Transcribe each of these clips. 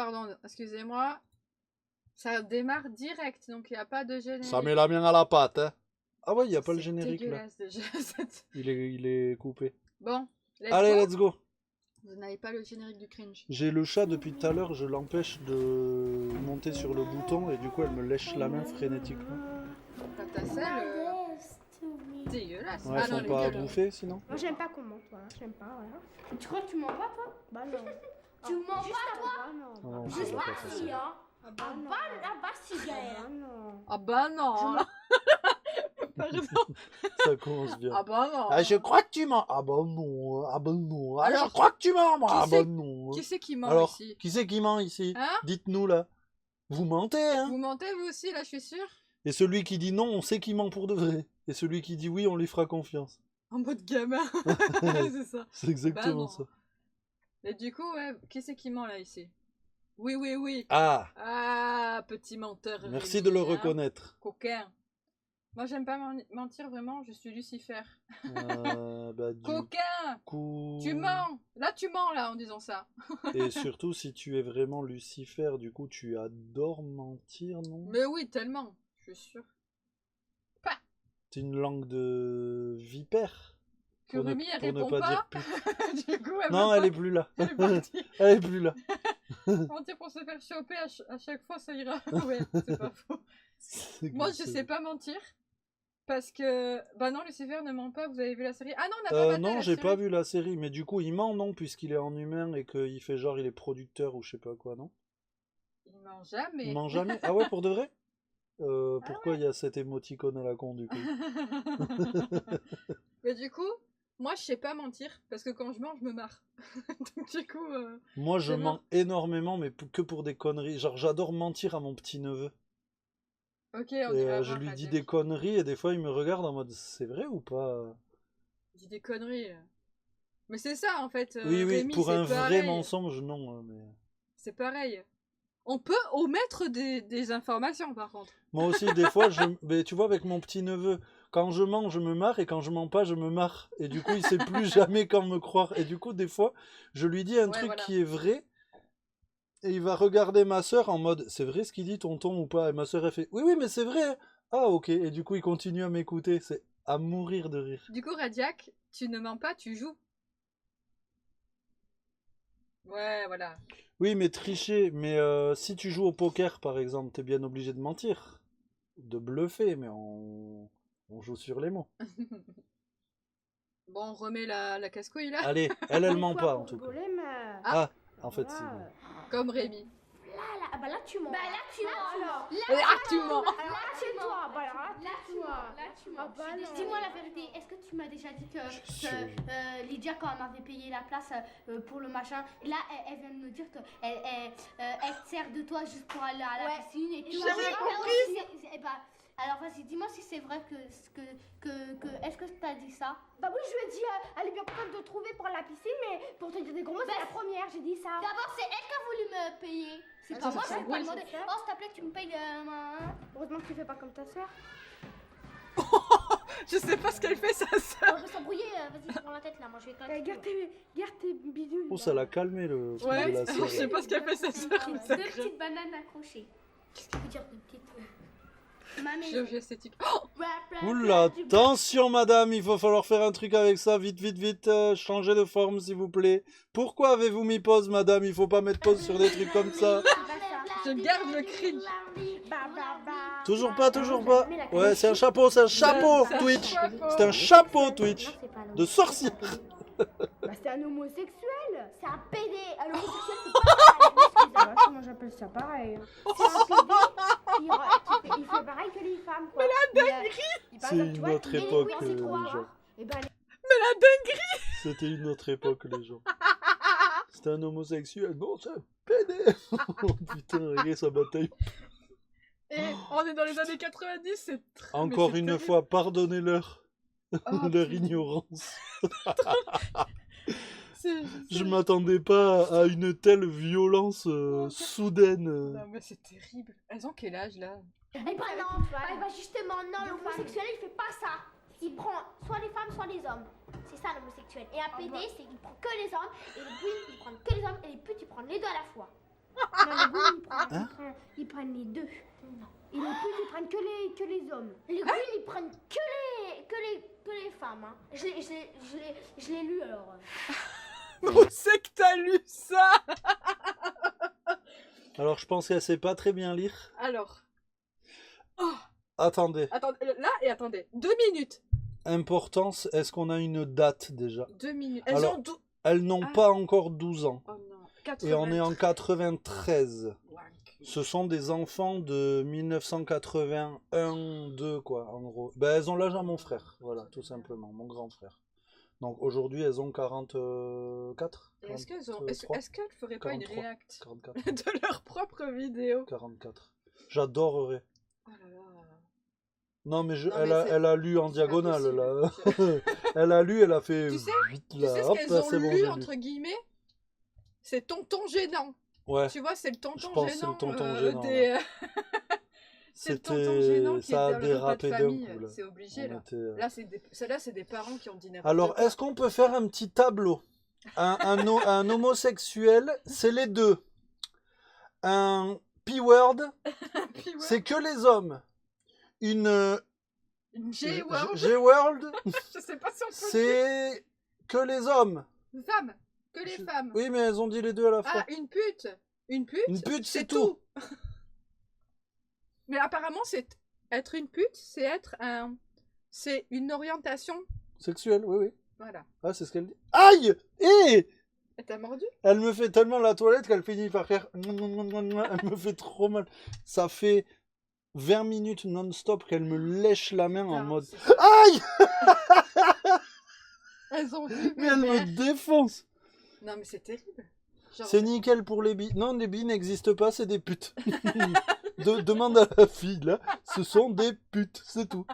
Pardon, excusez-moi. Ça démarre direct, donc il n'y a pas de générique. Ça met la main à la pâte, hein. Ah ouais, il n'y a pas le C'est générique là. dégueulasse déjà. Il est coupé. Bon, Allez, let's go. Vous n'avez pas le générique du cringe. J'ai le chat depuis tout à l'heure, je l'empêche de monter sur le bouton et du coup elle me lèche la main frénétiquement. Ta selle, dégueulasse. Ouais, elles sont pas à bouffer sinon. Moi j'aime pas qu'on mente, voilà. J'aime pas, voilà. Tu crois que tu mens pas, toi? Bah non. Tu mens pas, toi? Ah non. Non, Juste ça va pas pas faire si, ça. hein? Ah bah non. Ah bah si, Gaël. Ah non. Ah bah non. Pardon. Ça commence bien. Ah bah non. Ah, je crois que tu mens. Ah bah non. Ah bah non. Ah, Alors, je crois que tu mens, moi. Ah qui bah c'est- non. Qui c'est qui ment Alors, ici? qui c'est qui ment ici? Hein? Dites-nous là. Vous mentez, hein? Vous mentez vous aussi là, je suis sûre? Et celui qui dit non, on sait qu'il ment pour de vrai. Et celui qui dit oui, on lui fera confiance. En mode gamin. C'est ça. C'est exactement non. ça. Et du coup, ouais, qui c'est qui ment là ici? Oui, oui, oui. Ah, Ah, petit menteur. merci Rémi, de le hein. reconnaître. Coquin. Moi, j'aime pas mentir vraiment, je suis Lucifer. Bah, du Coquin! coup... Tu mens! Là, tu mens, là, en disant ça. Et surtout, si tu es vraiment Lucifer, du coup, tu adores mentir, non? Mais oui, tellement, je suis sûre. C'est une langue de vipère. Que Pour ne- Rémi, elle pour ne répond pas pas. dire pute. Du coup, elle Non, veut elle pas. est plus là. Elle est partie. Elle est plus là. Mentir pour se faire choper à chaque fois, ça ira. Ouais, c'est pas faux. C'est Moi, que je c'est- sais pas mentir. Parce que. Bah non, Lucifer ne ment pas, vous avez vu la série. Ah non, on n'a pas maté non, la j'ai série. pas vu la série, mais du coup, il ment, non, puisqu'il est en humain et qu'il fait genre, il est producteur ou je sais pas quoi, non? Il ment jamais. Il ment jamais? Ah ouais, pour de vrai? Pourquoi il y a cette émoticône à la con, du coup? Mais du coup, moi, je sais pas mentir. Parce que quand je mens, je me marre. Donc, du coup. Moi, je C'est mens bon. énormément, mais que pour des conneries. Genre, j'adore mentir à mon petit-neveu. Ok, on Et ira je voir lui la dis Jack. des conneries et des fois, il me regarde en mode, c'est vrai ou pas? Il dit des conneries. Mais c'est ça, en fait. Oui, oui, Rémi, pour c'est un vrai pareil. mensonge, non. Hein, mais... C'est pareil. On peut omettre des informations, par contre. Moi aussi, des fois, mais tu vois, avec mon petit-neveu, quand je mens, je me marre, et quand je mens pas, je me marre. Et du coup, il sait plus jamais quand me croire. Et du coup, des fois, je lui dis un Ouais, truc voilà. qui est vrai, et il va regarder ma sœur en mode, c'est vrai ce qu'il dit, tonton, ou pas? Et ma sœur, elle fait, oui, oui, mais c'est vrai. Ah, ok. Et du coup, il continue à m'écouter. C'est à mourir de rire. Du coup, Radiac, tu ne mens pas, tu joues. Ouais, voilà. Oui, mais tricher. Mais si tu joues au poker, par exemple, t'es bien obligé de mentir. De bluffer, mais on joue sur les mots. Bon, on remet la casse-couille, là. Allez, elle Une ment fois pas, pour en tout cas. rigoler, mais... Ah, en fait, voilà. Comme Rémi. Ah bah là, tu mens. Bah là, tu mens. Alors, Ah, tu mens. alors tais-toi. Bah alors là, Là, tu tais-toi. mens. Là, tu Ah mens. bah non. Dis-moi la vérité. Est-ce que tu m'as déjà dit que sûr. Lydia, quand elle m'avait payé la place pour le machin, là, elle vient de me dire qu'elle elle te sert de toi juste pour aller à la piscine et tout. J'ai rien compris. Eh bah, alors vas-y, dis-moi si c'est vrai que est-ce que t'as dit ça? Bah oui, je lui ai dit, elle est bien contente de te trouver pour la piscine, mais pour te dire des gros mots, c'est la première, j'ai dit ça. D'abord, c'est elle qui a voulu me payer. C'est Ah, pas ça, moi, c'est je vais ça. pas Oui, demander. c'est ça. Oh, s'il te plaît, tu me payes Heureusement que tu fais pas comme ta sœur. Je sais pas ce qu'elle fait, sa sœur. On va s'embrouiller, vas-y, je prends la tête là, moi je vais éclater. Garde tes bidules. Oh, là. ça l'a calmé le truc Ouais, de la je sœur. sais pas ce qu'elle fait, sa sœur. Deux petites bananes accrochées. Qu'est-ce que ça veut dire deux petites Mamie. Chirurgie esthétique. Oula, attention madame, il va falloir faire un truc avec ça, vite, vite, vite, changez de forme s'il vous plaît. Pourquoi avez-vous mis pause madame? Il faut pas mettre pause sur des trucs comme ça. Je garde le cringe. Toujours pas, toujours pas. Ouais, c'est un chapeau C'est un Twitch. chapeau. C'est un chapeau Twitch. De sorcière. Bah c'est un homosexuel. C'est un PD. Un homosexuel, C'est pas comment j'appelle ça pareil. c'est un PD. Il fait pareil que les femmes, quoi. Mais la dinguerie. C'est une autre époque, les gens. Et ben, Mais la dinguerie. C'était une autre époque, les gens. C'était un homosexuel. Non, c'est un PD. Oh putain, regardez sa bataille. Et on est dans les années 90, c'est très... Encore mais c'est une terrible. fois, pardonnez-leur Oh, leur putain. ignorance. Je C'est- m'attendais pas à une telle violence soudaine. Non mais c'est terrible. Elles ont quel âge là? Eh ben non, eh ben justement, non, l'homosexuel il fait pas ça. Il prend soit les femmes, soit les hommes. C'est ça l'homosexuel. Et un PD, c'est il prend que les hommes, et le but, il prend que les hommes, et les putes, il prend les deux à la fois. Non, les gouines, Hein ils prennent les deux. Et les putes, ils prennent que les hommes. Les gouines, ils prennent que les femmes. Hein. Je l'ai lu alors. Où c'est que t'as lu ça? Alors, je pense qu'elle sait pas très bien lire. Alors, Attendez. attendez, là et attendez. 2 minutes. Importance, est-ce qu'on a une date déjà? 2 minutes. Alors, elles n'ont Ah. pas encore 12 ans. Oh non. Et on est en 93. Wank. Ce sont des enfants de 1981-2, quoi, en gros. Ben, elles ont l'âge à mon frère, voilà, tout simplement, mon grand frère. Donc aujourd'hui, elles ont 44. Et est-ce qu'elles ont, 43, est-ce qu'elles feraient pas une 43, réact 44, de leur propre vidéo? 44. J'adorerais. Oh là là. Non, mais, Non, elle, mais elle a lu en c'est diagonale, là. impossible. Elle a lu, elle a fait Tu sais- vite, Tu là. sais ce Hop, qu'elles ont c'est bon, lu, j'ai lu. entre guillemets? C'est tonton gênant. Ouais, Tu vois, c'est le tonton Je pense que c'est gênant. le tonton gênant, des... c'est le tonton gênant qui ça est a dans le repas de dérapé d'un famille. coup, là. C'est obligé, On là. était, Là, celle-là, c'est des parents qui ont dit n'importe Alors, quoi. est-ce qu'on peut faire un petit tableau? Un homosexuel, c'est les deux. Un P-word, Puis, ouais, c'est que les hommes. Une une J-word, G-word, je sais pas si on peut c'est que les hommes. dire. Femme, que les femmes. Oui, mais elles ont dit les deux à la fois. Ah, une pute. Une pute, Une pute, c'est tout. Mais apparemment, être une pute, c'est une orientation. Sexuel, oui, oui. Voilà. Ah, c'est ce qu'elle dit. Aïe! Eh! Et t'as mordu? Elle me fait tellement la toilette qu'elle finit par faire... Elle me fait trop mal. Ça fait 20 minutes non-stop qu'elle me lèche la main en Non, mode... c'est ça. Aïe! Elles ont vu. Mais elle me défonce. Non, mais c'est terrible. Genre, C'est nickel pour les billes. Non, les billes n'existent pas, c'est des putes. Demande à la fille, là. Ce sont des putes, c'est tout.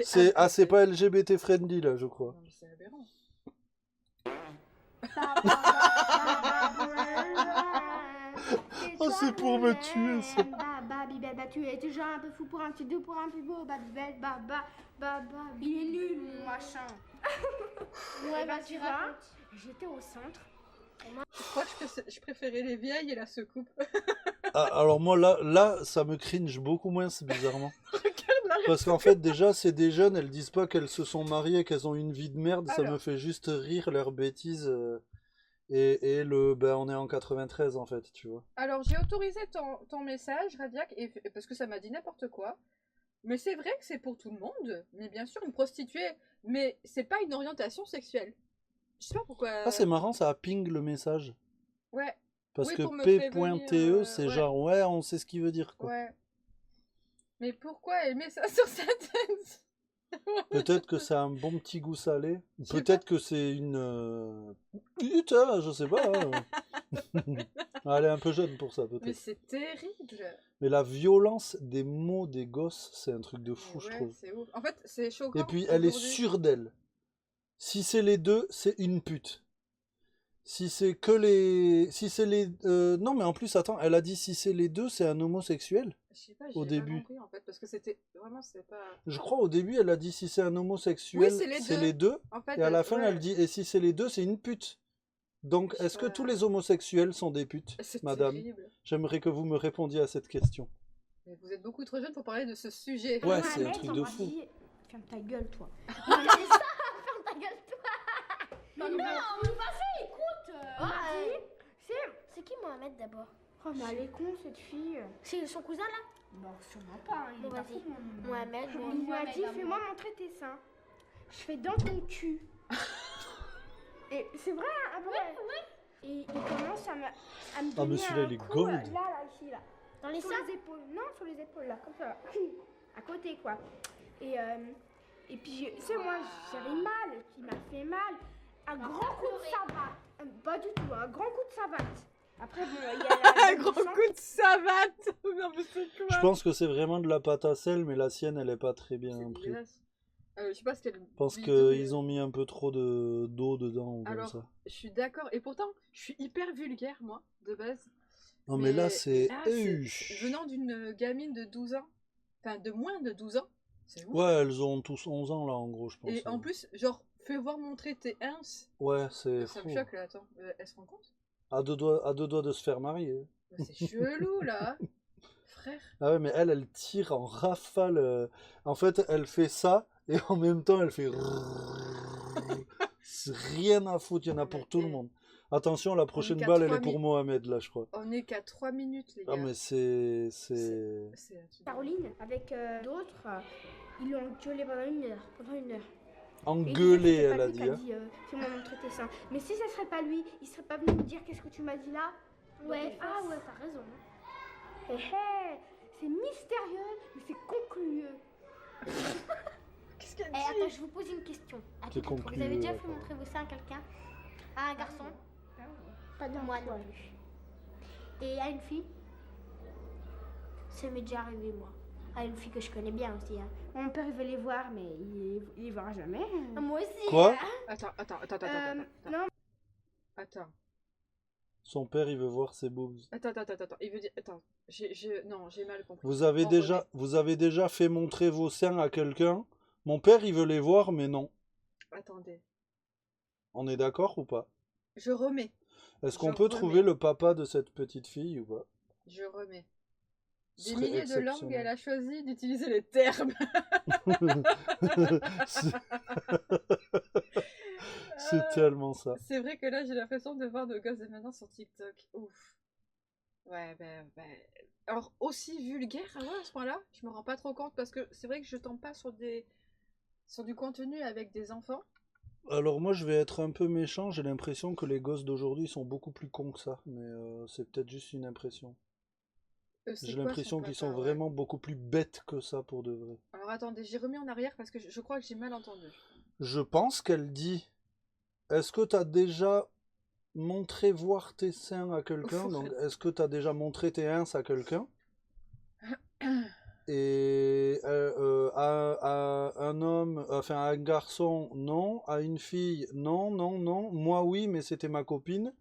C'est pas LGBT friendly, là, je crois. Non, mais c'est aberrant. Oh, c'est pour me tuer, ça. Babybel, bah tu es toujours un peu fou pour un petit deux pour un plus beau. Babybel, Il est nul, mon machin. Ouais, bah, vas-y, tu vois, raconte. j'étais au centre. Je crois que je préférais les vieilles et la secoupe. Ah, alors moi, là, ça me cringe beaucoup moins, c'est bizarrement. Regarde la Parce qu'en fait, déjà, c'est des jeunes, elles disent pas qu'elles se sont mariées, qu'elles ont une vie de merde, ça Alors. me fait juste rire leurs bêtises. On est en 93, en fait, tu vois. Alors, j'ai autorisé ton message, Radiac, parce que ça m'a dit n'importe quoi. Mais c'est vrai que c'est pour tout le monde. Mais bien sûr, une prostituée. Mais c'est pas une orientation sexuelle. Je sais pas pourquoi. Ah, c'est marrant, ça a ping le message. Ouais, Parce Oui, que pour me P.TE, prévenir, c'est ouais. genre, ouais, on sait ce qu'il veut dire, quoi. ouais. Mais pourquoi elle met ça sur sa tête? Peut-être que c'est un bon petit goût salé. sais Peut-être que c'est une... pute, hein, je sais pas. Hein. Elle est un peu jeune pour ça, Mais peut-être. c'est terrible. Mais la violence des mots des gosses, c'est un truc de fou, je Ouais, trouve. c'est ouf. En fait, c'est choquant. Et puis, elle est aujourd'hui. sûre d'elle. Si c'est les deux, c'est une pute. Si c'est que les... Si c'est les... Non, mais en plus, attends, elle a dit si c'est les deux, c'est un homosexuel. Je sais pas, au j'ai début. pas compris en fait, parce que c'était vraiment, c'est pas. Je crois au début, elle a dit si c'est un homosexuel, Oui, c'est c'est les les deux. En fait, Et à la fin, ouais, elle dit et si c'est les deux, c'est une pute. Donc, Je sais est-ce que pas. tous les homosexuels sont des putes, c'est madame? terrible. J'aimerais que vous me répondiez à cette question. Mais vous êtes beaucoup trop jeune pour parler de ce sujet. Ouais, Mohamed, c'est un truc de on m'a fou. dit, ferme ta gueule, toi. Ferme ta gueule, toi. Non, Non, mais vas-y, écoute. On m'a dit, C'est qui Mohamed d'abord? oh, mais elle est con, cette fille. C'est son cousin là? Bon, sûrement pas, hein, il Bon, est pas vas-y. fou, mon- Mohamed. Il m'a dit, fais-moi montrer tes seins. Je fais dans ton cul. Et c'est vrai, hein, après. Et il commence à me Ah, mais donner celui-là, un il est coup, gold. là, ici, là. Dans les Sur seins? les épaules. Non, sur les épaules, là, comme ça. À côté, quoi. Et puis, tu sais, moi, j'avais mal, qui m'a fait mal. Un grand coup de savate. Pas du tout, un grand coup de savate. Après, bon, il y a la Un gros coup de savate. Non, mais c'est quoi? Je pense que c'est vraiment de la pâte à sel, mais la sienne, elle est pas très bien C'est prise. dégueulasse. Je sais pas ce qu'elle. Je pense bidouille. qu'ils ont mis un peu trop d'eau dedans ou comme Alors, ça. je suis d'accord. Et pourtant, je suis hyper vulgaire, moi, de base. Non, mais là, c'est... Venant d'une gamine de 12 ans, enfin de moins de 12 ans, c'est ouf. Ouais, elles ont tous 11 ans, là, en gros, je pense. Et en plus, genre, fais voir montrer tes ins. Ouais, c'est Ça fou. me choque là, attends. Elle se rend compte? À deux doigts de se faire marier. Bah, c'est chelou, là. Frère. Ah ouais, mais elle tire en rafale. En fait, elle fait ça et en même temps, elle fait. C'est rien à foutre, il y en a Non, pour mais, tout le monde. Attention, la prochaine qu'à balle, elle 3 est pour Mohamed, là, je crois. On est qu'à 3 minutes, les gars. Ah, mais c'est. C'est un truc de- Caroline, avec d'autres, ils l'ont engueulé pendant 1 heure. Pendant 1 heure. Et Engueulé, il dit que c'était elle pas a lui qui dit. Hein. fais-moi montrer tes seins. Mais si ça serait pas lui, il serait pas venu me dire qu'est-ce que tu m'as dit là. Ouais, ah ouais, t'as raison. Hé hé, c'est mystérieux, mais c'est conclueux. Qu'est-ce qu'elle Eh, dit? attends, je vous pose une question. À C'est tout autre, vous conclueux, avez déjà fait attends. montrer vos seins à quelqu'un? À un garçon? Pas de Moi non plus. Et à une fille? Ça m'est déjà arrivé, moi. À une fille que je connais bien aussi. Hein. Mon père il veut les voir, mais il les verra jamais. Moi aussi. Quoi? hein. Attends. Non, Attends. Son père, il veut voir ses boobs. Attends. Il veut dire. Attends. Non, j'ai mal compris. Vous avez déjà fait montrer vos seins à quelqu'un. Mon père, il veut les voir, mais non. Attendez. On est d'accord ou pas? Je remets. Est-ce qu'on Je peut remets. trouver le papa de cette petite fille ou pas? Je remets. Ce Des serait milliers de langues, exceptionnel. elle a choisi d'utiliser les termes. C'est c'est tellement ça. C'est vrai que là, j'ai l'impression de voir nos gosses de maintenant sur TikTok. Ouf. Ouais, alors, aussi vulgaire, ah ouais, à ce point-là, je me rends pas trop compte parce que c'est vrai que je tombe pas sur du contenu avec des enfants. Alors moi je vais être un peu méchant, j'ai l'impression que les gosses d'aujourd'hui sont beaucoup plus cons que ça, mais c'est peut-être juste une impression. C'est J'ai quoi l'impression son qu'ils papa, sont ouais. vraiment beaucoup plus bêtes que ça pour de vrai. Alors attendez, j'ai remis en arrière parce que je crois que j'ai mal entendu. Je pense qu'elle dit, est-ce que t'as déjà montré voir tes seins à quelqu'un? Donc est-ce que t'as déjà montré tes ins à quelqu'un? Et à un homme, enfin à un garçon, non. À une fille, non. Moi, oui, mais c'était ma copine.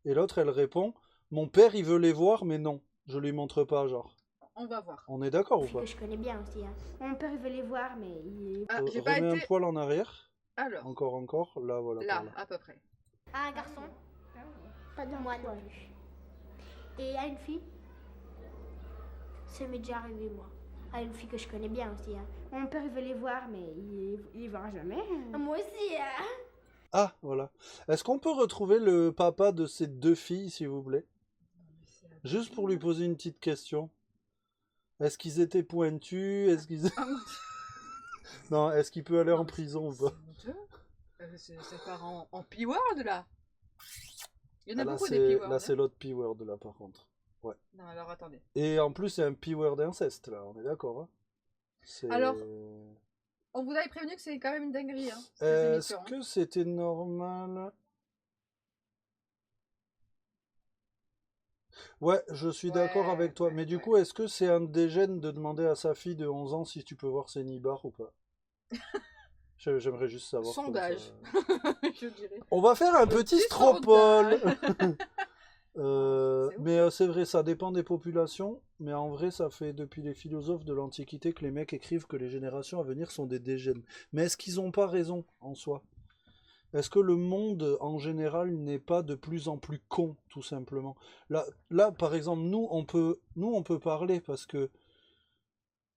Et l'autre, elle répond, mon père, il veut les voir, mais non. Je lui montre pas, genre. On va voir. On est d'accord ou une fille pas? que je connais bien aussi. Hein. Mon père il veut les voir, mais il... Ah, j'ai pas Remets un été. poil en arrière. Alors, Encore. Là, voilà. là, par là. à peu près. À un garçon? Pas de Moi non plus. Et à une fille? Ça m'est déjà arrivé, moi. À une fille que je connais bien aussi. Hein. Mon père il veut les voir, mais il les verra jamais. Moi aussi. Hein. Ah, voilà. Est-ce qu'on peut retrouver le papa de ces deux filles, s'il vous plaît? Juste pour lui poser une petite question. Est-ce qu'ils étaient pointus? Est-ce qu'ils... Ah, mon Dieu. Non, est-ce qu'il peut aller Non, en mais prison ou c'est pas? honteux. Ça part en P-word là. Il y en a Ah, beaucoup des P-words. là, hein. c'est l'autre P-word, là, par contre. Ouais. Non, alors attendez. Et en plus, c'est un P-word inceste, là, on est d'accord, hein? C'est... Alors, on vous avait prévenu que c'est quand même une dinguerie, hein, ces Est-ce émissions. hein. que c'était normal? Ouais, je suis d'accord avec toi. Mais du coup, est-ce que c'est un dégène de demander à sa fille de 11 ans si tu peux voir ses nibards ou pas? J'aimerais juste savoir. comme Sondage. ça. Je dirais. On va faire un petit Petit stropole. sondage. C'est ouf. Mais c'est vrai, ça dépend des populations. Mais en vrai, ça fait depuis les philosophes de l'Antiquité que les mecs écrivent que les générations à venir sont des dégènes. Mais est-ce qu'ils n'ont pas raison en soi? Est-ce que le monde en général n'est pas de plus en plus con, tout simplement? Là, par exemple, nous, on peut parler parce que,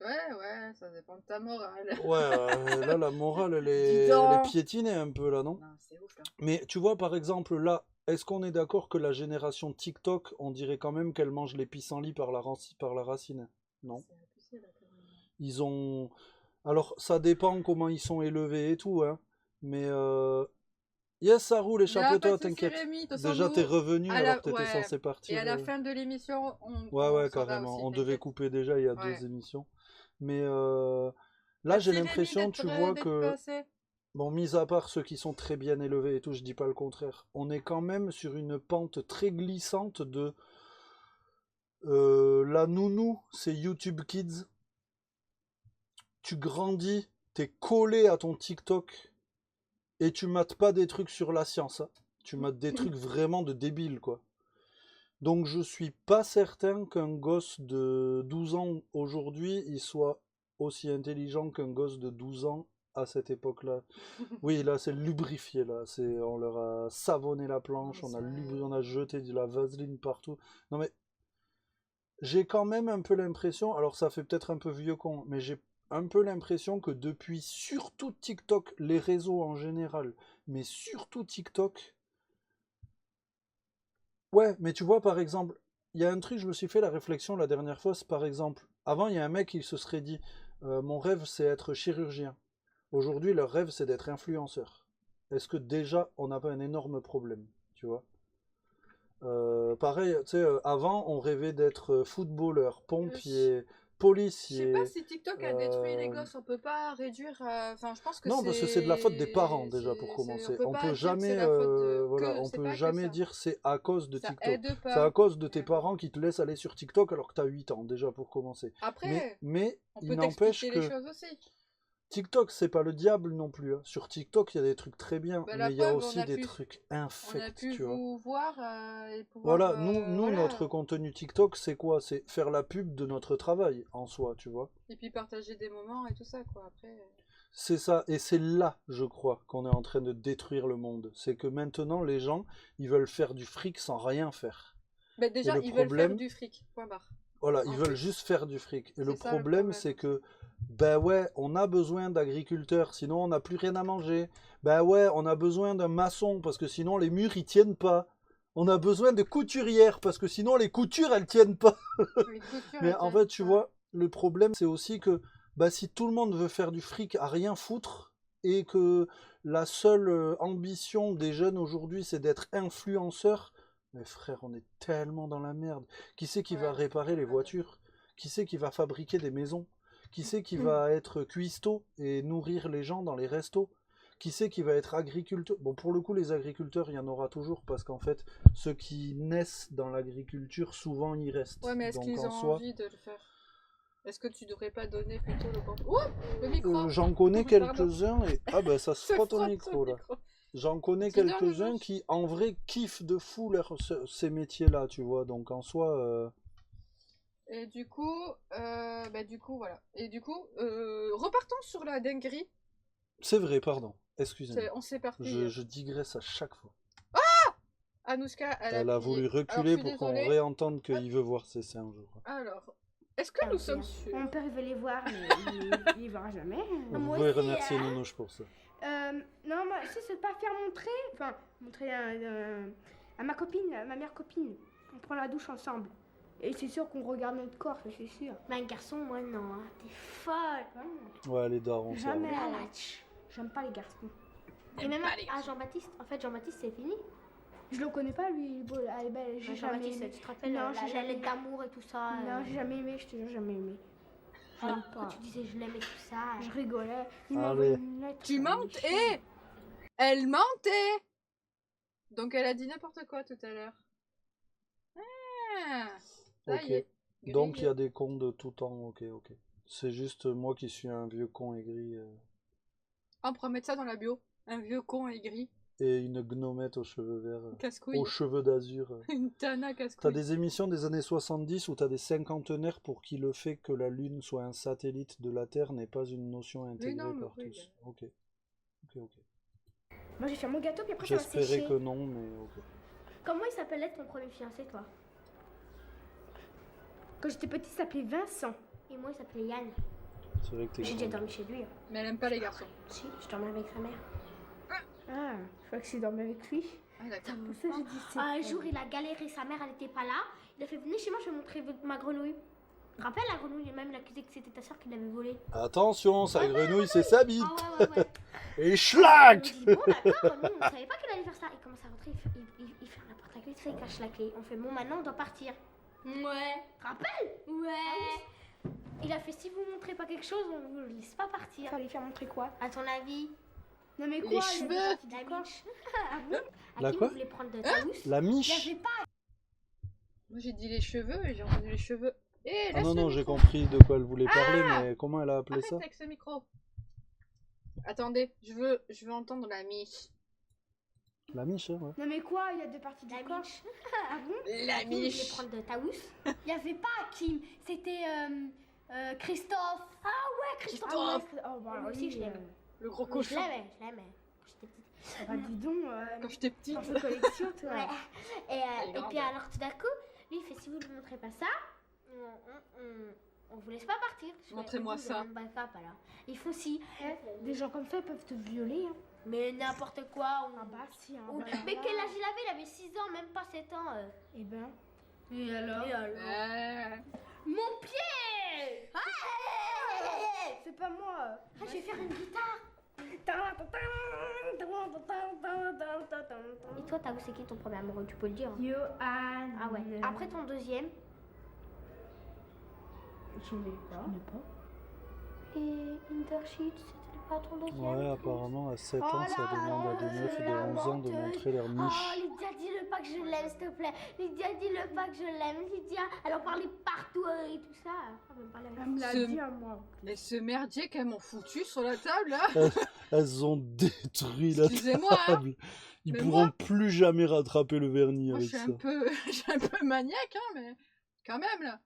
Ouais, ça dépend de ta morale. ouais, là, la morale, Dis elle est donc. piétinée un peu, là, non? Non, c'est ouf là. Mais tu vois, par exemple, là, est-ce qu'on est d'accord que la génération TikTok, on dirait quand même qu'elle mange les pissenlits par la racine? Non. C'est abusé là quand même. Ils ont... Alors, ça dépend comment ils sont élevés et tout, hein. Mais, yes, ça roule, Y a échappe-toi, pas de souci, t'inquiète. Rémi, de toute façon, Déjà, nous, t'es revenu à la- alors que t'étais ouais. censé partir. Et à la fin de l'émission, Ouais, on ouais, s'en va carrément. aussi, On devait t'inquiète. couper déjà il y a Ouais. 2 émissions. Mais là, j'ai Merci, Rémi, l'impression, tu vois, d'être que... passé. Bon, mis à part ceux qui sont très bien élevés et tout, je dis pas le contraire. On est quand même sur une pente très glissante de... la nounou, c'est YouTube Kids. Tu grandis, t'es collé à ton TikTok et tu mates pas des trucs sur la science. Hein. Tu mates des trucs vraiment de débiles, quoi. Donc je suis pas certain qu'un gosse de 12 ans aujourd'hui, il soit aussi intelligent qu'un gosse de 12 ans à cette époque-là. Oui, là, c'est lubrifié, là. On leur a savonné la planche, Non, mais on a jeté de la vaseline partout. Non, mais j'ai quand même un peu l'impression, alors ça fait peut-être un peu vieux con, mais j'ai un peu l'impression que depuis surtout TikTok, les réseaux en général, mais surtout TikTok, ouais, mais tu vois, par exemple, il y a un truc, je me suis fait la réflexion la dernière fois, c'est par exemple, avant, il y a un mec qui se serait dit, mon rêve, c'est être chirurgien. Aujourd'hui, leur rêve, c'est d'être influenceur. Est-ce que déjà, on n'a pas un énorme problème, tu vois? Pareil, tu sais, avant, on rêvait d'être footballeur, pompier, Je sais policier. pas si TikTok a détruit les euh, gosses, on peut pas réduire. Enfin, je pense que Non, parce que c'est de la faute des parents déjà pour on commencer. peut On pas peut dire que c'est jamais, la faute de. voilà, Que on c'est peut pas que jamais ça. dire c'est à cause de Ça TikTok. aide C'est à pas. cause de tes parents qui te laissent aller sur TikTok alors que tu as 8 ans déjà pour commencer. Après, Mais on il peut n'empêche t'expliquer les que choses aussi. TikTok, c'est pas le diable non plus, hein. Sur TikTok, il y a des trucs très bien, Bah, la mais il y a preuve, aussi des trucs on a infects, pu tu vois. vous voir et pouvoir. Voilà, nous, Voilà. notre contenu TikTok, c'est quoi? C'est faire la pub de notre travail en soi, tu vois. Et puis partager des moments et tout ça, quoi. Après. C'est ça, et c'est là, je crois, qu'on est en train de détruire le monde. C'est que maintenant, les gens, ils veulent faire du fric sans rien faire. Bah, Et déjà, le ils veulent faire problème, du fric. Point barre. voilà, En ils veulent plus. juste faire du fric. Et le C'est ça le problème, problème. c'est que, ben ouais, on a besoin d'agriculteurs, sinon on n'a plus rien à manger. Ben ouais, on a besoin d'un maçon, parce que sinon les murs, ils tiennent pas. On a besoin de couturières, parce que sinon les coutures, elles tiennent pas. Les coutures, Mais elles en tiennent fait, tu pas. vois, le problème, c'est aussi que bah, si tout le monde veut faire du fric à rien foutre et que la seule ambition des jeunes aujourd'hui, c'est d'être influenceur, mais frère, on est tellement dans la merde. Qui c'est qui va Ouais, réparer les ouais. voitures? Qui c'est qui va fabriquer des maisons? Qui c'est qui Mm. va être cuistot et nourrir les gens dans les restos? Qui c'est qui va être agriculteur? Bon, pour le coup, les agriculteurs, il y en aura toujours parce qu'en fait, ceux qui naissent dans l'agriculture, souvent, y restent. Ouais, mais est-ce Donc qu'ils en ont soi, envie de le faire? Est-ce que tu devrais pas donner plutôt le contrôle? Oh, le micro! j'en connais Pardon. quelques-uns et... Ah ben ça se Se frotte au frotte micro au là. micro. J'en connais Tu dors, le quelques-uns moche? qui en vrai kiffent de fou ces métiers-là, tu vois. Donc en soi, Et du coup, voilà. Et du coup, repartons sur la dinguerie. c'est vrai, pardon. Excusez-moi. On s'éparpille. Je digresse à chaque fois. Anoushka, Elle a voulu Alors, je reculer suis pour qu'on désolée. réentende qu'il veut voir ses seins, je crois. Alors, est-ce que nous sommes sûrs? Mon père il veut les voir, mais il les verra jamais. Vous moi pouvez aussi, remercier hein. Nounouche pour ça. Non, moi, si c'est pas faire montrer, enfin, montrer à ma copine, à ma meilleure copine. On prend la douche ensemble. Et c'est sûr qu'on regarde notre corps, ça c'est sûr. Mais un garçon, moi non, hein. T'es folle. Ouais, les darons, ça. Jamais. va. J'aime pas les garçons. Et même pas les à Jean-Baptiste, en fait, Jean-Baptiste, c'est fini. Je le connais pas, lui, il est beau, elle est belle, j'ai jamais Jean-Baptiste, aimé. tu te rappelles Non, la j'ai jamais lettre aimé. d'amour et tout ça. Non, j'ai jamais aimé, je te jure, jamais aimé. Alors, J'aime quand pas. tu disais je l'aime et tout ça. Je rigolais. Il Allez. m'a envoyé une lettre. Tu ça m'a mentes chiant. et elle mentait. Donc elle a dit n'importe quoi tout à l'heure. Ah, ça Ok. y est. Donc il y grillé. a des cons de tout temps, ok. C'est juste moi qui suis un vieux con aigri Ah, on pourrait mettre ça dans la bio. Un vieux con aigri. et une gnomette aux cheveux verts, Casse-couille. aux cheveux d'azur. Une tana T'as casse-couille. des émissions des années 70 où t'as des cinquantenaires pour qui le fait que la Lune soit un satellite de la Terre n'est pas une notion intégrée non, mais par oui, tous. Ok. Moi, j'ai fait mon gâteau, puis après, ça va J'espérais sécher. que non, mais ok. Comment il s'appelait ton premier fiancé, toi? Quand j'étais petite, il s'appelait Vincent. Et moi, il s'appelait Yann. C'est vrai que t'es J'ai déjà grand. dormi chez lui. Hein. Mais elle aime pas les garçons. Si, je dormais avec sa mère. Ah, je crois que c'est dormi avec lui. Ah, d'accord. Pour ça, j'ai dit c'est. Un jour, il a galéré, sa mère, elle était pas là. Il a fait venez chez moi, je vais montrer ma grenouille. Tu te rappelles la grenouille? Et même l'accusé que c'était ta soeur qui l'avait volée. Attention, sa grenouille, c'est sa bite. Ah ouais. Et On schlack. dit bon, d'accord, nous, on savait pas qu'il allait faire ça. Il commence à rentrer, il ferme la porte à clé, tout ça, il cache la clé. On fait bon, maintenant, on doit partir. Ouais. Tu te rappelles? Ouais. Il a fait si vous montrez pas quelque chose, on vous laisse pas partir. Fallait faire montrer quoi? À ton avis? Non, mais Les quoi? cheveux. La Quoi? miche. Ah bon? La À qui quoi? vous voulez prendre de ta housse? La Il y miche. avait pas. Moi j'ai dit les cheveux et j'ai entendu les cheveux. Eh, Ah laisse non, le non, j'ai micro. compris de quoi elle voulait parler, mais comment elle a appelé Arrête ça? avec ce micro. Attendez, je veux entendre la miche. La miche, hein, ouais. Non, mais quoi? Il y a deux parties La du corps. miche. Ah bon? La À qui vous voulez miche. prendre de ta housse? Il y avait pas Kim, c'était Christophe. Ah ouais, Christophe. Ah ouais, oh, bah, Moi aussi, je l'aime. Le gros Je cochon. l'aimais. J'étais petite. Bah, dis donc, Quand j'étais petite. un peu collection, toi. Ouais. Et Elle est grande, puis ouais. alors tout d'un coup, lui il fait si vous ne montrez pas ça, on vous laisse pas partir. Je fais, Montrez-moi vous, ça. vous êtes pas là. Ils font si. Des gens comme ça, ils peuvent te violer. Hein. Mais n'importe quoi. Ah bah si. Hein, Ou- bah, mais là. quel âge il avait? Il avait 6 ans, même pas 7 ans. Eh ben. Et alors? Mon pied! C'est pas moi. Ah, je vais faire une guitare. Et toi, Tao, c'est qui ton premier amoureux? Tu peux le dire. Hein. Johan. Ah ouais. Après ton deuxième. Je ne vais pas. Et Intershit, c'était pas ton deuxième? Ouais, apparemment, à 7 Oh ans, ça là demande à des là, meufs de la 11 ans de menteuse. montrer leur Oh, niche. Lydia, dis-le pas que je l'aime, s'il te plaît. Lydia, dis-le pas que je l'aime. Lydia, elle en parlait partout et tout ça. Elle me parlait avec Elle me l'a Ce- dit à moi. Et ce merdier qu'elles m'ont foutu sur la table là. Elles ont détruit la Excusez-moi, hein. table. Ils Mais pourront plus jamais rattraper le vernis Moi, je avec suis ça. je suis un peu maniaque, hein, mais quand même là.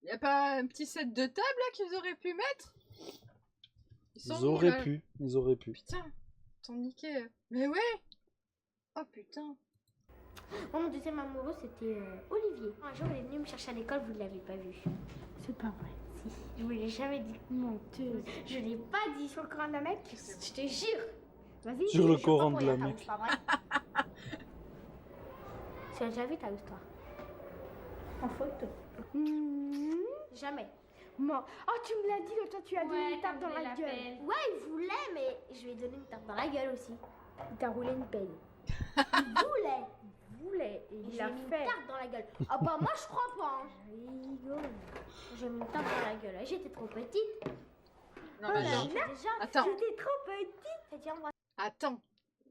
Y a pas un petit set de table là qu'ils auraient pu mettre? Sont Ils où, auraient là pu, ils auraient pu. Putain, t'en niqué. Mais ouais. Oh putain. Moi, mon deuxième amoureux, c'était Olivier. Un jour, il est venu me chercher à l'école, vous ne l'avez pas vu. C'est pas vrai. Si, je vous l'ai jamais dit. Menteuse. Je l'ai pas dit. Sur le Coran de la Mecque. Je te jure. Vas-y. Sur le Je Coran jure pas de pour la rien, Mecque. c'est pas vrai. Tu as déjà vu ta histoire? En photo. Jamais. Moi. Oh, tu me l'as dit, l'autre fois, tu as donné une tape dans la gueule. Ouais, il voulait, mais je lui ai donné une tape dans la gueule aussi. Il t'a roulé une pelle. Il voulait. Il voulait. Et Et il j'ai l'a mis une fait. tape dans la gueule. Ah bah moi je crois pas. Hein. Rigole. J'ai mis une tape dans la gueule. J'étais trop petite. Non, Oh mais là non. là. Déjà, Attends, J'étais trop petite. t'as dit on va. attends.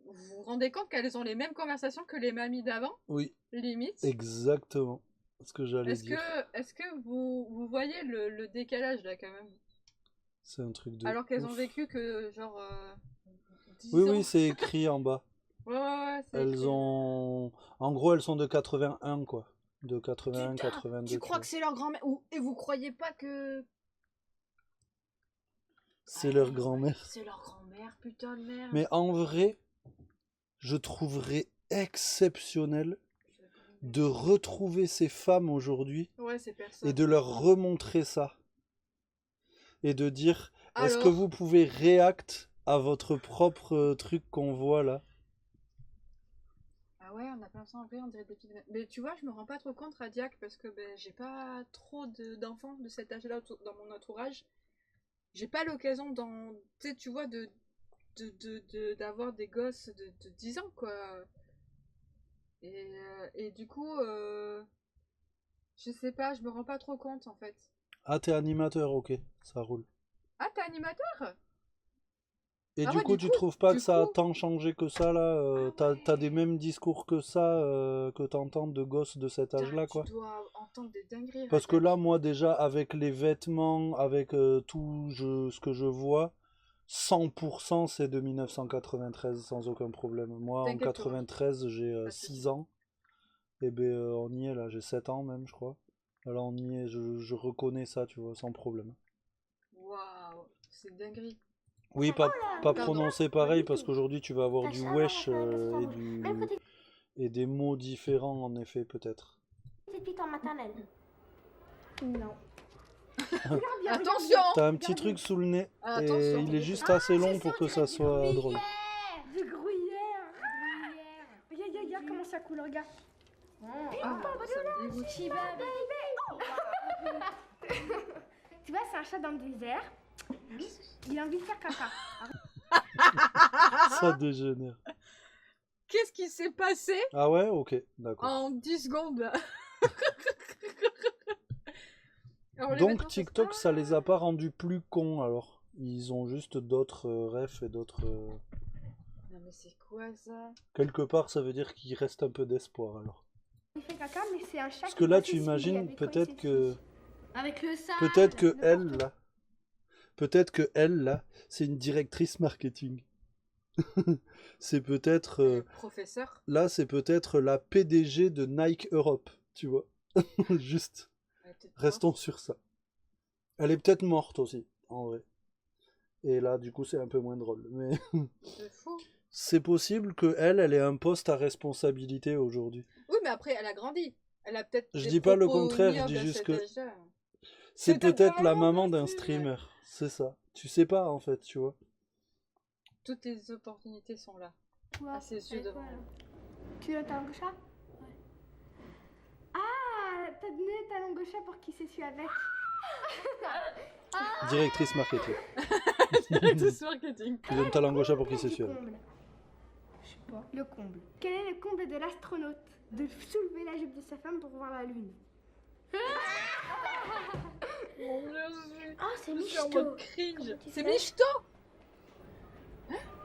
Vous vous rendez compte qu'elles ont les mêmes conversations que les mamies d'avant? Oui, Limite. exactement ce que j'allais dire. Est-ce que vous voyez le décalage là quand même? C'est un truc de. Alors qu'elles ont ouf. vécu que genre 10 Oui, ans. oui, c'est écrit en bas. Ouais, c'est Elles écrit. ont. En gros, elles sont de 81, quoi. De 81, Putain, 82. tu crois vois. que c'est leur grand-mère et vous croyez pas que C'est leur grand-mère. c'est leur grand-mère, putain de merde. Mais en vrai, je trouverais exceptionnel de retrouver ces femmes aujourd'hui Ouais, c'est personne. et de leur remontrer ça. Et de dire, est-ce que Alors vous pouvez react à votre propre truc qu'on voit là? Ah ouais, on a plein ça en vrai, on dirait des petites... Mais tu vois, je me rends pas trop compte, Radiac, parce que ben, j'ai pas trop d'enfants de cet âge-là dans mon entourage. J'ai pas l'occasion tu vois, d'avoir des gosses de 10 ans, quoi. Et du coup, je sais pas, je me rends pas trop compte, en fait. Ah, t'es animateur, ok, ça roule. Ah, t'es animateur? Et Ah du ouais, coup, du tu coup- trouves pas du que ça a coup- tant changé que ça là Ah t'as ouais. des mêmes discours que ça que t'entends de gosses de cet Putain, âge-là, quoi? tu dois entendre des dingueries, Parce que Radiac. là, moi, déjà, avec les vêtements, avec ce que je vois, 100% c'est de 1993 sans aucun problème. Moi, en T'inquiète pas. 93, j'ai Pas de 6 soucis. ans. Et ben, on y est là, j'ai 7 ans même, je crois. Alors, on y est, je reconnais ça, tu vois, sans problème. Waouh, c'est dinguerie. Oui, pas Pardon. prononcé pareil, parce qu'aujourd'hui, tu vas avoir T'as du ça, wesh Même quand t'es et des mots différents, en effet, peut-être. petite en maternelle. Non. Attention! T'as un petit truc sous le nez, Ah, et attention. il est juste assez long pour que ça soit drôle. Du gruyère. Regarde comment ça coule, regarde. Ah, ça me dégoûte. Tu vois, c'est un chat dans le désert. Il a envie de faire caca. Ça dégénère. Qu'est-ce qui s'est passé Ah ouais, ok, d'accord. en 10 secondes là? Alors, les Donc vêtements, TikTok, ça les a pas rendus plus cons alors. Ils ont juste d'autres refs et d'autres. Non mais c'est quoi ça? Quelque part, ça veut dire qu'il reste un peu d'espoir alors. Il fait caca, mais c'est un chat. Parce qui que là, doit tu s'essuyer imagines avec quoi il peut-être que, Avec le sable. peut-être que elle là, c'est une directrice marketing. C'est peut-être Professeur? là, c'est peut-être la PDG de Nike Europe, tu vois. Juste. Elle est peut-être Restons sur ça. Elle est peut-être morte aussi, en vrai. Et là, du coup, c'est un peu moins drôle. Mais C'est fou. c'est possible que elle ait un poste à responsabilité aujourd'hui. Oui, mais après, elle a grandi. Elle a peut-être. Je des dis pas le propos contraire, je ignobles dis à juste cet que âge-là. c'est C'était peut-être la vraiment maman un d'un streamer. streamer. C'est ça. Tu sais pas, en fait, tu vois. Toutes les opportunités sont là, Toi, à ses yeux devant elle. tu as ta langue au chat? Ouais. Ah, t'as donné ta langue au chat pour qui c'est celui avec? Directrice marketing. Directrice marketing. Tu donnes ta langue au chat pour qui c'est Du celui-là. comble. Je sais pas. Le comble. Quel est le comble de l'astronaute? De soulever la jupe de sa femme pour voir la lune. Mon Dieu, je suis- Oh, c'est je suis en Michto. mode cringe. Comment tu C'est fais Michto.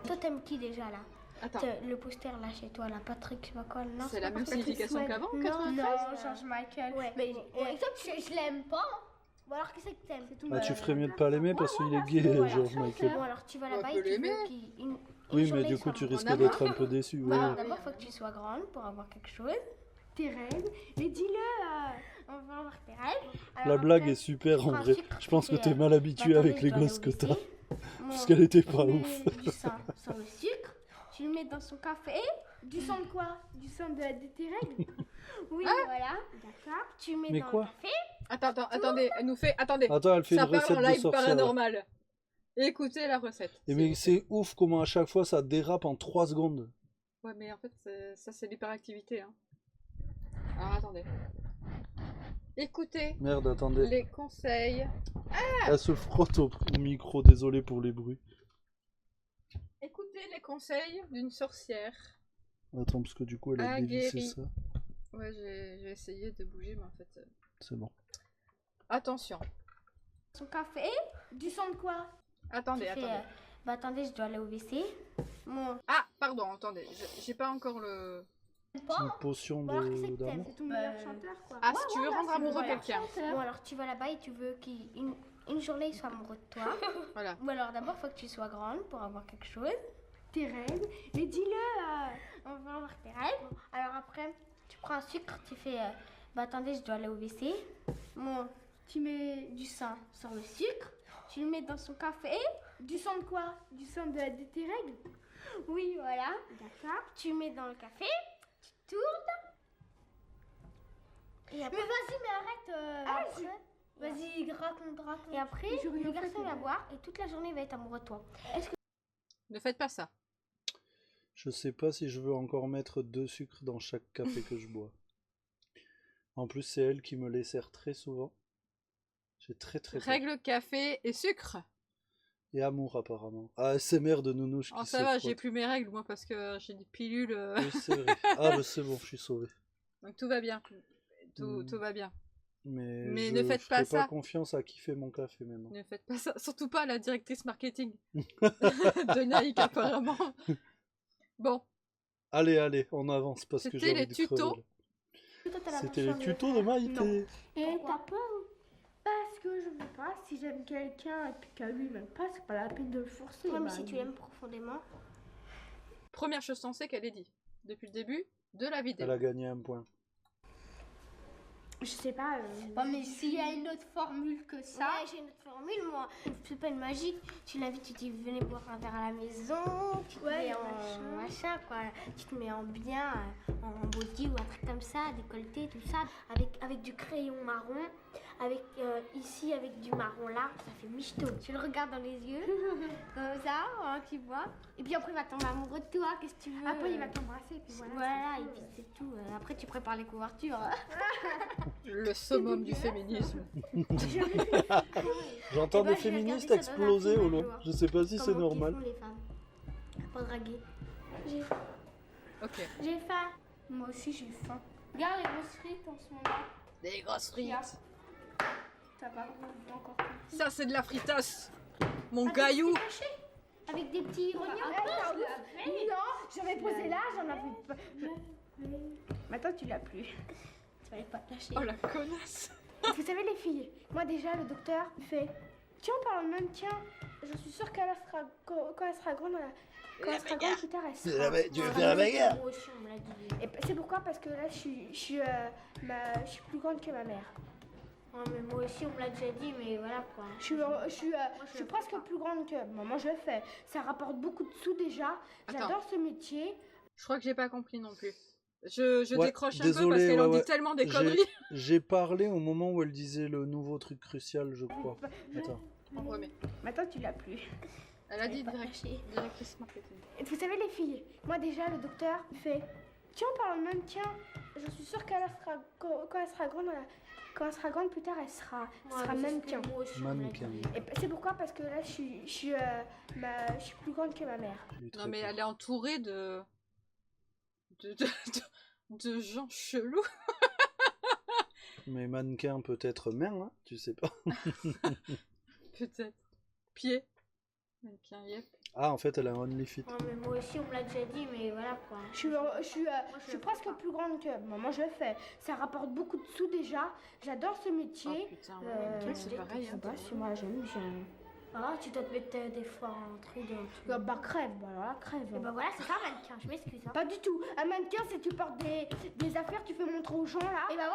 Toi, t'aimes qui déjà là? Attends, Le poster là chez toi, là, Patrick, je sais pas quoi. Non, c'est la même Patrick signification Swayze. qu'avant, Non, 93. Non, George Michael. Ouais. Mais Ouais. Je l'aime pas. Hein. Ou alors, qui c'est que t'aimes? c'est tout. Ah, tu ferais mieux de pas l'aimer parce qu'il est gay, voilà, George chanteur. Michael. Bon, alors tu vas On là-bas peut et tu l'aimer. veux une Oui, mais journée du coup, soit tu en risques a d'être marre. un peu déçu. Bon, Ouais. alors d'abord, faut que tu sois grande pour avoir quelque chose. Tes règles. Mais dis-le. On va avoir tes règles. La blague est super en vrai. Je pense que t'es mal habitué avec les gosses que t'as. Parce qu'elle était pas ouf. Du sang sur le sucre. Tu le mets dans son café. Du sang de quoi? Du sang de tes règles? Oui, voilà. D'accord. Tu le mets Mais dans quoi? le café. Attendez, elle nous fait. Attendez, Attends, elle fait ça une part recette en de live sorcière. paranormal. Écoutez la recette. Et mais c'est ouf comment à chaque fois ça dérape en 3 secondes. Ouais, mais en fait, ça c'est l'hyperactivité. Hein. Alors attendez. Écoutez Merde, attendez. les conseils. Elle se frotte au micro, désolé pour les bruits. Écoutez les conseils d'une sorcière. Attends, parce que du coup elle a dévissé Aguerrie. ça. Ouais, j'ai essayé de bouger, mais en fait. C'est bon. Attention. Son café. Du sang de quoi? Attendez, Tu fais, attendez. bah attendez, je dois aller au WC. Bon. Ah, pardon, attendez. J'ai pas encore le. C'est une potion Bon, alors, qui c'est que d'amour. t'aimes? C'est ton meilleur chanteur, quoi. Ah, si tu veux rendre amoureux voilà. quelqu'un. Bon, alors tu vas là-bas et tu veux une journée il soit amoureux de toi. Voilà. Ou alors d'abord, faut que tu sois grande pour avoir quelque chose. Tes règles. Mais dis-le. On va avoir tes règles. Alors après, tu prends un sucre, tu fais bah attendez, je dois aller au WC. Bon, tu mets du sang sur le sucre, tu le mets dans son café. Du sang de quoi? Du sang de tes règles? Oui, voilà. D'accord. Tu mets dans le café, tu tournes. Et après, Mais vas-y, mais arrête. après, vas-y, raconte. Et après, Je le refais garçon tout. va boire et toute la journée il va être amoureux de toi. Ne faites pas ça. Je sais pas si je veux encore mettre 2 sucres dans chaque café que je bois. En plus, c'est elle qui me les sert très souvent. J'ai très peur. Règle café et sucre. Et amour apparemment. Ah, c'est mère de Nounouche Oh, qui ça se va, frotte. j'ai plus mes règles, moi, parce que j'ai des pilules. Oui, c'est vrai. Ah, bah c'est bon, je suis sauvé. Donc tout va bien. Tout Hmm. va bien. Mais Mais je ne faites pas ferai ça. confiance à qui fait mon café maintenant. Ne faites pas ça. Surtout pas à la directrice marketing de Nike, apparemment. Bon, Allez, on avance parce que C'était j'ai envie les de tutos. crever, là. C'était les tutos de Maïté. Et t'as peur? Parce que je veux pas. Si j'aime quelqu'un et puis qu'à lui même pas, c'est pas la peine de le forcer. Même bah, si tu l'aimes profondément. première chose sensée qu'elle ait dit depuis le début de la vidéo. Elle a gagné un point. Je sais pas. mais s'il y a une autre formule que ça. Ouais, j'ai une autre formule, moi. C'est pas une magie. Tu l'invites, tu dis venez boire un verre à la maison. Tu te Ouais, mets en machin, quoi. Tu te mets en bien, en body ou un truc comme ça, décolleté, tout ça. Avec du crayon marron. Avec ici, avec du marron là. Ça fait michto. Tu le regardes dans les yeux. Comme ça, hein, tu vois. Et puis après, il va tomber amoureux de toi. Qu'est-ce que tu veux? Après, il va t'embrasser. Puis voilà. Voilà, et puis c'est tout. Après, tu prépares les couvertures. Le summum du féminisme. J'entends Eh ben, des je vais féministes regarder ça dans un exploser film au un long. jour. Je sais pas si c'est Comment qu'ils normal. font, les femmes pour draguer. Ok. J'ai faim. Moi aussi, j'ai faim. Regarde les grosses frites en ce moment. Des grosses frites. Ça va encore plus. Ça, c'est de la fritasse. Mon Ah, gaillou. des petits cachets avec des petits oignons. Non, j'avais posé là, j'en avais pas. Maintenant, tu l'as plus. Tu vas pas te lâcher. Oh la connasse. Vous savez, les filles, moi déjà, le docteur me fait. Tiens, on parle même, tiens. Je suis sûre qu'elle sera. Quand elle sera grande, quand elle sera grande, plus tard, elle sera. Tu veux faire la bagarre? Moi aussi, on me l'a dit. Et c'est pourquoi? Parce que là, je suis plus grande que ma mère. Ouais, mais moi aussi, on me l'a déjà dit, mais voilà quoi. Je suis presque plus grande que maman, je le fais. Ça rapporte beaucoup de sous déjà. Attends. J'adore ce métier. Je crois que j'ai pas compris non plus. Je Ouais, décroche un peu parce désolé, qu'elle en ouais, dit tellement des J'ai- conneries. J'ai parlé au moment où elle disait le nouveau truc crucial, je crois. Attends. En premier. Maintenant, tu l'as plus. Elle a dit pas directrice marketing. Et vous savez, les filles, moi déjà, le docteur fait tiens, on parle même, tiens, je suis sûre qu'elle sera, quand elle sera grande, quand elle sera grande plus tard, elle sera mannequin. Moi aussi, on me l'a Mannequin. dit. Et c'est pourquoi? Parce que là, je suis plus grande que ma mère. Lui, très Non mais fort. elle est entourée de gens chelous. Mais mannequin peut être main, hein, tu sais pas. Peut-être. Pied. Mannequin, yep. Ah, en fait, elle a un OnlyFit. Ouais, mais moi aussi, on me l'a déjà dit, mais voilà quoi. Je suis presque plus grande que maman, je le fais. Ça rapporte beaucoup de sous déjà. J'adore ce métier. Oh putain, ouais, le truc c'est pareil. Je sais Hein. pas si moi j'aime bien. Ah, tu dois te mettre des fois un truc de... Bah crève, bah alors là, crève. Et bah voilà, c'est ça un mannequin, je m'excuse. Hein. Pas du tout. Un mannequin, c'est tu portes des affaires, tu fais montrer aux gens là. Et bah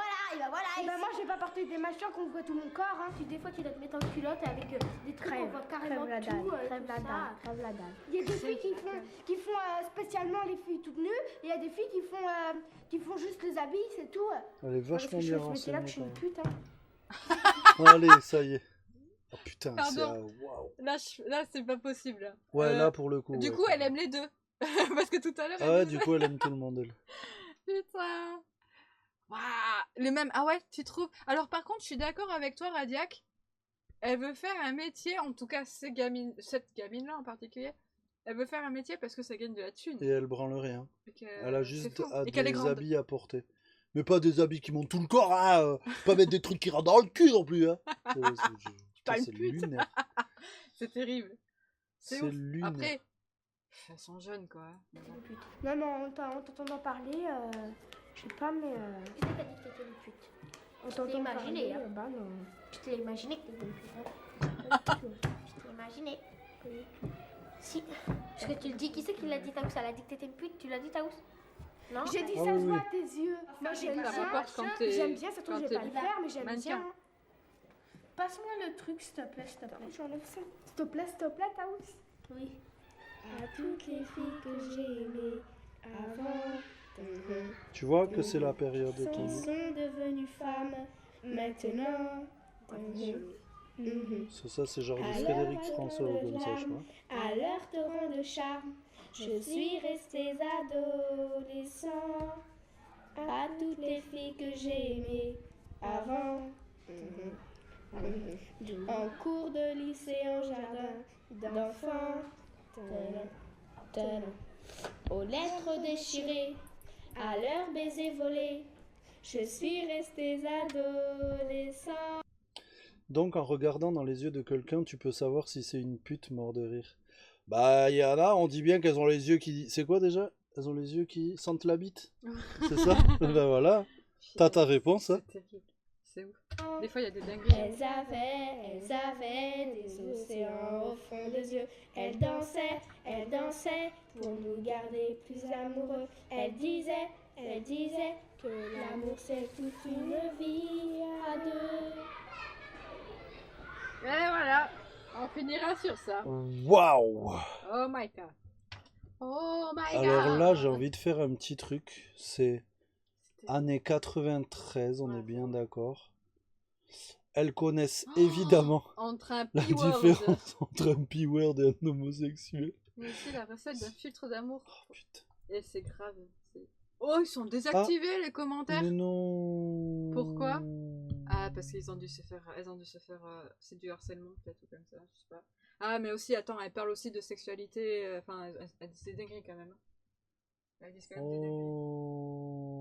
voilà. Et bah moi, je vais pas porter des machins qu'on voit tout mon corps. Hein. Des fois, tu dois te mettre en culotte avec des trucs qu'on voit carrément Crève la dalle, tout. crève la tout dalle, ça. crève la dalle. Il y a des filles qui font spécialement les filles toutes nues. Et il y a des filles qui font juste les habits, c'est tout. Elle est Parce vachement que je bien fais ce métier-là, que je suis renseignée. une pute. Hein. Quand même. Allez, ça y est. Oh putain, Pardon. c'est... Waouh. Là c'est pas possible. Ouais, là, pour le coup. Du ouais, coup, quand elle même. aime les deux. Parce que tout à l'heure, Ah elle ouais, disait- du coup, elle aime tout le monde, elle. Putain. Waouh. Les mêmes. Ah ouais, tu trouves. Alors par contre, je suis d'accord avec toi, Radiac. Elle veut faire un métier, en tout cas cette gamine-là en particulier. Elle veut faire un métier parce que ça gagne de la thune. Et elle branle rien. Et que Elle a c'est juste faux. à Et qu'elle est des grande. habits à porter. Mais pas des habits qui montent tout le corps, hein. Pas mettre des trucs qui rentrent dans le cul non plus, hein. Pas une C'est pute. lunaire. C'est terrible. C'est C'est ouf. lunaire. Après, elles sont jeunes quoi. Non, mais en t'entendant parler, je sais pas, mais. Qui c'est qui a dit que t'étais une pute? En t'es t'entendant imaginé, parler, hein. bah non. Tu t'es imaginé que t'étais une pute. Hein. Tu t'es imaginé. Si. Parce que tu le dis, qui c'est qui l'a dit, Taous? Elle a dit que t'étais une pute, tu l'as dit, Taous? Non? J'ai dit Ah ça se oui, voit oui. à tes yeux. Moi j'aime Ça bien. rapporte quand t'es- J'aime bien, surtout quand je vais t'es pas le faire, mais j'aime mannequin. bien. Passe-moi le truc, s'il te plaît, s'il te plaît. J'enlève ça. S'il te plaît, Taous. Oui. À toutes les filles que j'ai aimées avant, Tu vois que c'est la période qui qui... sont devenues femmes maintenant. Ça, c'est genre de Frédéric François ou comme ça, je crois. À leur torrent de charme, je suis restée adolescent. À toutes les filles que j'ai aimées avant. En cours de lycée, en jardin d'enfants. Aux lettres déchirées, à leurs baisers volés, je suis restée adolescent. Donc, en regardant dans les yeux de quelqu'un, tu peux savoir si c'est une pute mort de rire. Bah, il y en a, on dit bien qu'elles ont les yeux qui... C'est quoi déjà? Elles ont les yeux qui sentent la bite? C'est ça? Ben voilà. T'as ta réponse, hein. C'est terrible. C'est ouf. Des fois, il y a des dingueries. Elles avaient des océans au fond des yeux. Elles dansaient pour nous garder plus amoureux. Elles disaient que l'amour c'est toute une vie à deux. Et voilà, on finira sur ça. Waouh! Oh my god. Oh my god. Alors là, j'ai envie de faire un petit truc. C'est C'était- années 93, on Ouais. est bien d'accord. Elles connaissent Oh, évidemment Entre un la P-word, différence entre un P-word et un homosexuel. mais aussi la recette d'un filtre d'amour. Oh putain. Et c'est grave. Oh, ils sont désactivés les commentaires. Mais non. Pourquoi? Ah, parce qu'ils ont dû se faire, c'est du harcèlement peut-être ou comme ça, je sais pas. Ah, mais aussi, attends, elle parle aussi de sexualité, enfin, elle dit des dingueries quand même. Elle dit quand même des dingueries. Oh.